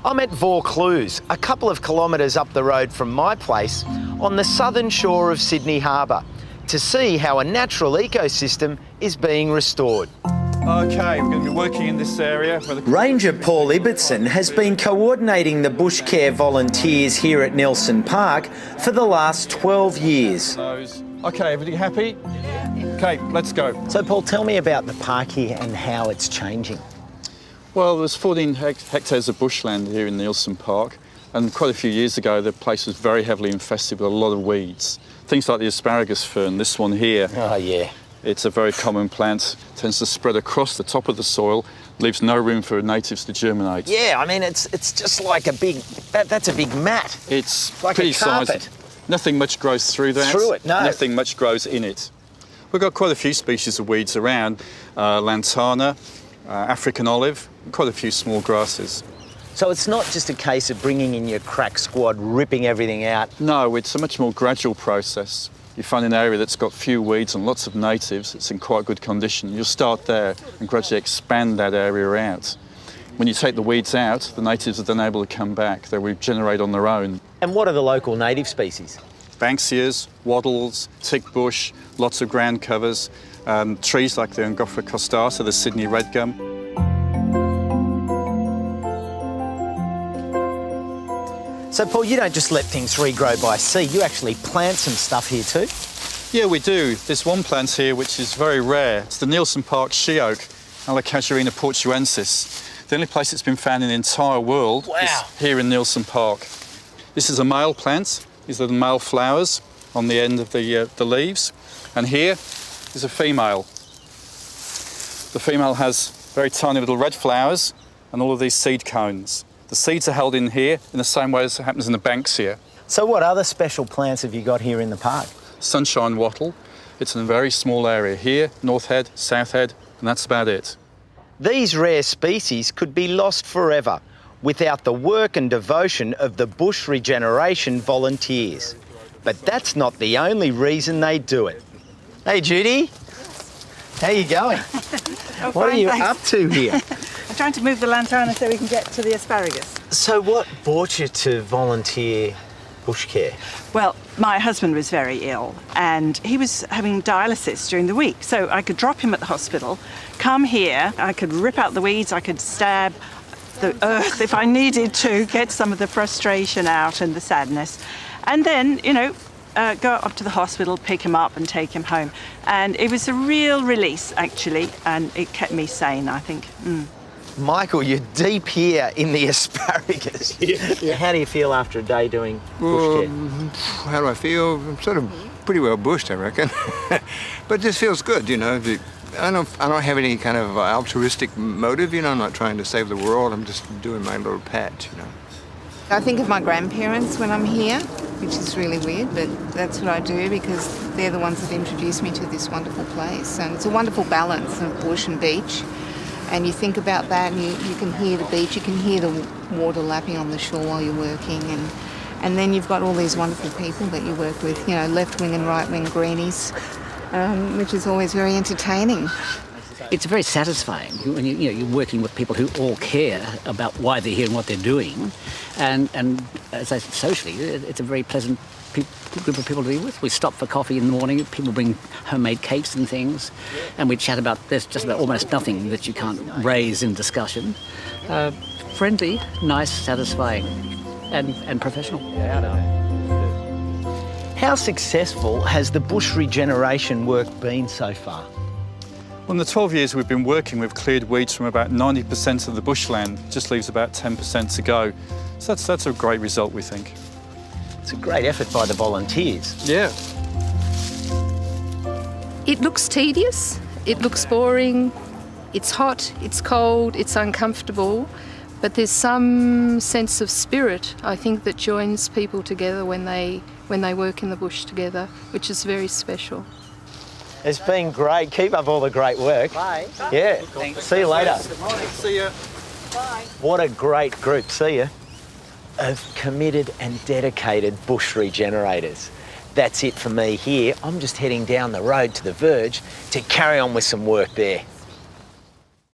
I'm at Vaucluse, a couple of kilometres up the road from my place, on the southern shore of Sydney Harbour, to see how a natural ecosystem is being restored. OK, we're going to be working in this area. Ranger Paul Ibbotson has been coordinating the bush care volunteers here at Nelson Park for the last 12 years. OK, everybody happy? OK, let's go. So, Paul, tell me about the park here and how it's changing. Well, there's 14 hectares of bushland here in Nelson Park, and quite a few years ago the place was very heavily infested with a lot of weeds. Things like the asparagus fern, this one here. Oh, yeah. It's a very common plant, tends to spread across the top of the soil, leaves no room for natives to germinate. Yeah, I mean, it's just like a big, that's a big mat. It's like pretty a carpet. sized. Nothing much grows through that. Through it, no. Nothing much grows in it. We've got quite a few species of weeds around, lantana, African olive, quite a few small grasses. So it's not just a case of bringing in your crack squad, ripping everything out. No, it's a much more gradual process. You find an area that's got few weeds and lots of natives, it's in quite good condition. You'll start there and gradually expand that area out. When you take the weeds out, the natives are then able to come back. They regenerate on their own. And what are the local native species? Banksias, wattles, tick bush, lots of ground covers, trees like the Angophora costata, the Sydney red gum. So, Paul, you don't just let things regrow by seed, you actually plant some stuff here too? Yeah, we do. There's one plant here which is very rare. It's the Nelson Park she oak, Alocasuarina portuensis. The only place it's been found in the entire world is here in Nelson Park. This is a male plant. These are the male flowers on the end of the leaves. And here is a female. The female has very tiny little red flowers and all of these seed cones. The seeds are held in here in the same way as it happens in the Banksia. So what other special plants have you got here in the park? Sunshine wattle. It's in a very small area here, North Head, South Head, and that's about it. These rare species could be lost forever without the work and devotion of the bush regeneration volunteers. But that's not the only reason they do it. Hey, Judy. How you going? What are you up to here? I'm trying to move the lantana so we can get to the asparagus. So what brought you to volunteer bush care? Well, my husband was very ill and he was having dialysis during the week. So I could drop him at the hospital, come here, I could rip out the weeds, I could stab the earth if I needed to, get some of the frustration out and the sadness. And then, you know, go up to the hospital, pick him up and take him home. And it was a real release, actually, and it kept me sane, I think. Michael, you're deep here in the asparagus. Yeah. How do you feel after a day doing bush care? How do I feel? I'm sort of pretty well bushed, I reckon. But this feels good, you know. I don't have any kind of altruistic motive, you know. I'm not trying to save the world. I'm just doing my little patch, you know. I think of my grandparents when I'm here, which is really weird, but that's what I do because they're the ones that introduced me to this wonderful place. And it's a wonderful balance of bush and beach. And you think about that and you can hear the beach, you can hear the water lapping on the shore while you're working. And then you've got all these wonderful people that you work with, you know, left wing and right wing greenies, which is always very entertaining. It's very satisfying when you're working with people who all care about why they're here and what they're doing, and as I said, socially, it's a very pleasant group of people to be with. We stop for coffee in the morning. People bring homemade cakes and things, and we chat about there's just about almost nothing that you can't raise in discussion. Friendly, nice, satisfying, and professional. How successful has the bush regeneration work been so far? Well, in the 12 years we've been working, we've cleared weeds from about 90% of the bushland. Just leaves about 10% to go. So that's a great result, we think. It's a great effort by the volunteers. Yeah. It looks tedious, it looks boring, it's hot, it's cold, it's uncomfortable, but there's some sense of spirit, I think, that joins people together when they work in the bush together, which is very special. It's been great. Keep up all the great work. Bye. Yeah. See you later. Good morning. See ya. Bye. What a great group. See you. Of committed and dedicated bush regenerators. That's it for me here. I'm just heading down the road to the Verge to carry on with some work there.